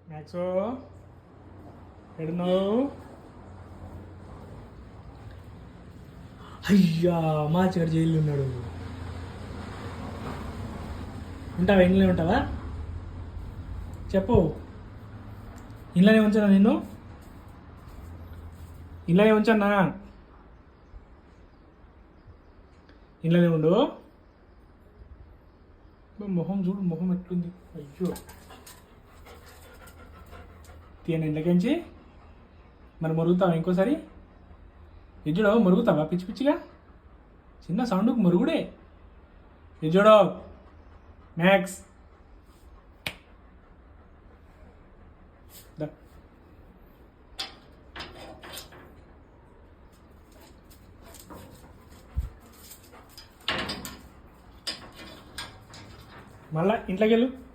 మ్యాక్సో ఎడున్నావు? అయ్యా మాచిగాడు జైల్లో ఉన్నాడు. ఉంటావా? ఇంట్లోనే ఉంటావా? చెప్పు. ఇంట్లోనే ఉంచానా నిన్ను? ఇంట్లోనే ఉంచానా? ఇంట్లోనే ఉండు. మొహం చూడు, మొహం ఎట్లుంది. అయ్యో తీయను ఇంట్లోకించి. మరి మరుగుతావా ఇంకోసారి? ఎజ్జుడో మరుగుతావా పిచ్చి పిచ్చిగా? చిన్న సౌండ్కి మరుగుడే. ఎజ్జుడో మ్యాక్స్ మళ్ళా ఇంట్లోకి వెళ్ళు.